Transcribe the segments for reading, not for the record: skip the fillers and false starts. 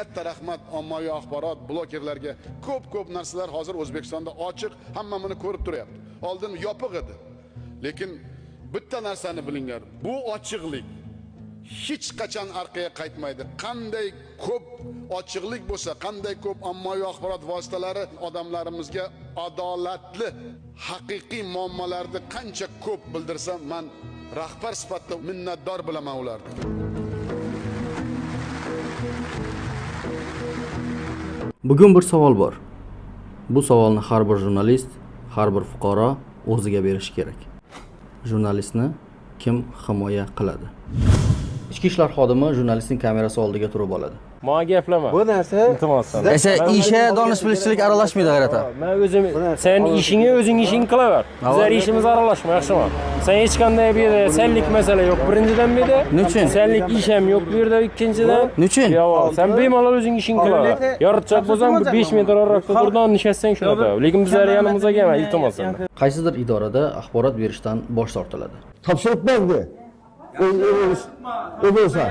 Katta rahmat ommaviy axborot blogerlarga. Ko'p narsalar hozir O'zbekistonda ochiq, hamma buni ko'rib turyapti. Oldin yopiq edi. Lekin bitta narsani bilinglar, bu ochiqlik hech qachon orqaga qaytmaydi. Qanday ko'p ochiqlik bo'lsa, qanday ko'p ommaviy axborot vositalari odamlarimizga adolatli, haqiqiy muammolarni qancha ko'p bildirsam, men rahbar sifatida minnatdor bo'laman ularga. Bugun bir savol bor. Bu savolni har bir jurnalist, har bir fuqaro o'ziga berishi kerak. Jurnalistni kim himoya qiladi? Ichki ishlar xodimi jurnalistning kamerasi oldiga turib oladi. Menga gaplama. Bu narsa Esa isha donish bilishchilik aralashmaydi g'ayrata. Men o'zim sen ishingni o'zing ishing qilaver. Bizlar ishimiz aralashma, yaxshimi? Sen hech qanday bu yerda senlik masala yo'q. Birinchidan bu yerda Nechun? senlik ish ham yo'q bu yerda, ikkinchidan. Nechun? Yo'q, sen bemalol o'zing ishing qilaver. Yoritchoq bo'lsang 5 metr oraliqda turdan nishatsang shunaqa. Lekin bizlar yanimizga kelma, iltimos endi. Qaysidir idorada axborot berishdan bosh tortiladi. topshiriq berdi. O bo'lsa.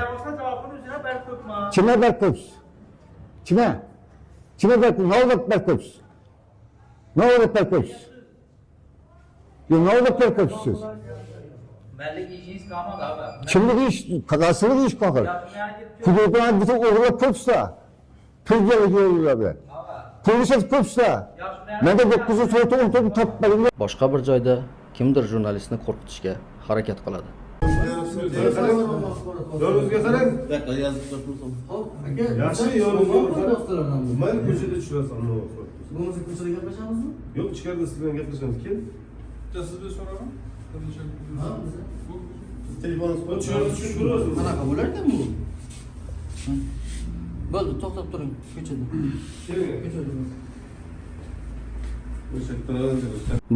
Kime berko'psiz? Kime? Kime berko'psiz? Ne oldu berko'psiz? Ne oldu berko'psiz? Belli işiniz kalmadı abi. Kimlik iş, kadastırlık iş kalır. Kudurdan bütün oğullar köpsa. Pırgıya gidiyorlar be. Polis köpsa. Ben de 9'u soğutu 10'u tapmadım. Boshqa bir joyda kimdir jurnalistni qo'rqitishga harakat qiladi. Yo'lingizga qarang. Yaxshi yo'lingizga qarang. Mayli ko'chada tushirasan. Bo'lmasa ko'chada gaplashamizmi? Yo'q, ichkarida siz bilan gaplashamiz. Kel. Sizga so'radim. Telefoningiz qo'yib tushirib ko'rasiz. Qanaqa bo'lar ekan bu? Bo'ldi, to'xtab turing, ko'chada.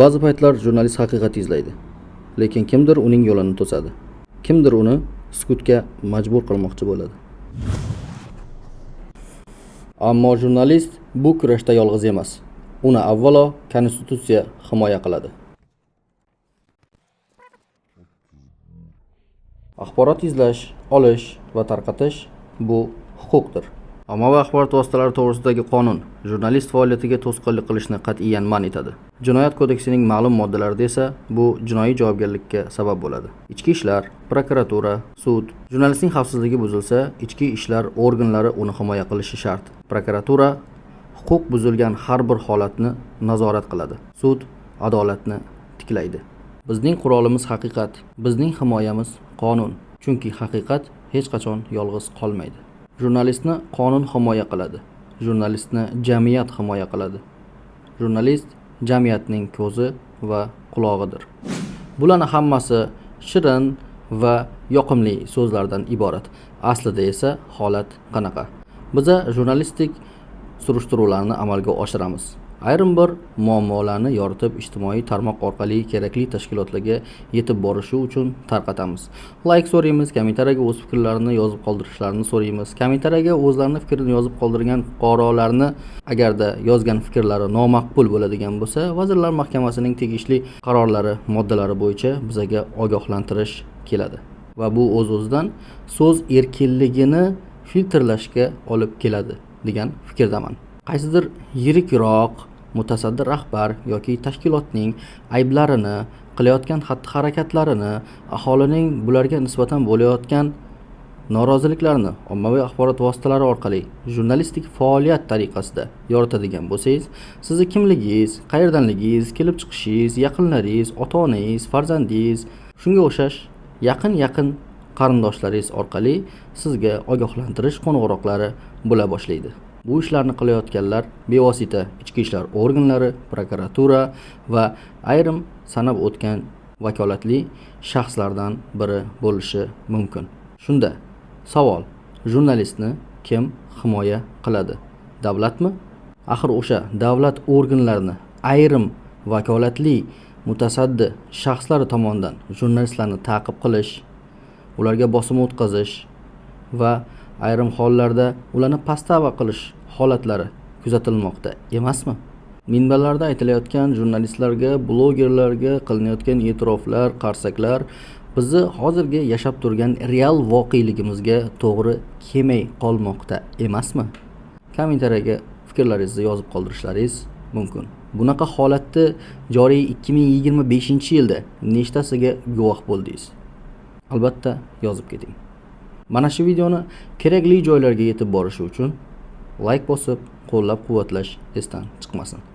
Ba'zi paytlar jurnalist haqiqat izlaydi, lekin kimdir uning yo'lini to'sadi. Kimdir uni sukutga majbur qilmoqchi bo'ladi. Ammo jurnalist bu kurashda yolg'iz emas. Uni avvalo konstitutsiya himoya qiladi. Axborot izlash, olish va tarqatish bu huquqdir. Ommaviy axborot vositalari to'g'risidagi qonun jurnalist faoliyatiga to'sqinlik qilishni qat'iyan man etadi. Jinoyat kodeksining ma'lum moddalarida esa bu jinoiy javobgarlikka sabab bo'ladi. Ichki ishlar, prokuratura, sud, jurnalistning xavfsizligi buzilsa, ichki ishlar organlari uni himoya qilishi shart. Prokuratura huquq buzilgan har bir holatni nazorat qiladi. Sud adolatni tiklaydi. Bizning qurolimiz haqiqat, bizning himoyamiz qonun. Chunki haqiqat hech qachon yolg'iz qolmaydi. Jurnalistni qonun himoya qiladi. Jurnalistni jamiyat himoya qiladi. Jurnalist jamiyatning ko'zi va qulog'idir. Bularning hammasi shirin va yoqimli so'zlardan iborat. Aslida esa holat qanaqa? Biz jurnalistik surishtiruvlarni amalga oshiramiz. Ayrim bir muammolarni yoritib ijtimoiy tarmoq orqali kerakli tashkilotlarga yetib borishi uchun tarqatamiz. Like so'raymiz, kommentariyaga o'z fikrlarini yozib qoldirishlarini so'raymiz. Kommentariyaga o'zlarining fikrini yozib qoldirgan fuqarolarni agarda yozgan fikrlari nomaqbul bo'ladigan bo'lsa, Vazirlar Mahkamasining tegishli qarorlari, moddalari bo'yicha bizga ogohlantirish keladi. Va bu o'z-o'zidan so'z erkinligini filtrlashga olib keladi degan fikrdaman. Qaysidir yirikroq mutasaddi rahbar yoki tashkilotning ayblarini, qilayotgan xatti-harakatlarini, aholining bularga nisbatan bo'layotgan noroziliklarini ommaviy axborot vositalari orqali jurnalistik faoliyat tariqasida yoritadigan bo'lsangiz, sizni kimligingiz, qayerdanligingiz, kelib chiqishingiz, yaqinlaringiz, ota-onangiz, farzandingiz, shunga o'xshash yaqin qarindoshlaringiz orqali sizga ogohlantirish qo'ng'iroqlari bo'la boshlaydi. Bu ishlarni qilayotganlar bevosita ichki ishlar organlari, prokuratura va ayrim sanab o'tgan vakolatli shaxslardan biri bo'lishi mumkin. Shunda savol: jurnalistni kim himoya qiladi? Davlatmi? Axir o'sha davlat organlarini ayrim vakolatli mutasaddi shaxslar tomonidan jurnalistlarni ta'qib qilish, ularga bosim o'tkazish va ayrim hollarda ularni pastava qilish holatlari kuzatilmoqda emasmi? Minbarlarda aytilayotgan jurnalistlarga, blogerlarga qilinayotgan e'tiroflar, qarsaklar bizni hozirgi yashab turgan real voqeligimizga to'g'ri kelmay qolmoqda emasmi? kommentariyaga fikrlaringizni yozib qoldirishlaringiz mumkin. Bunaqa holatni joriy 2025-yilda nechtasiga guvoh bo'ldingiz? Albatta yozib keting. Mana shu videoni kerakli joylarga yetib borishi uchun like bosib, qo'llab-quvvatlash esdan chiqmasin.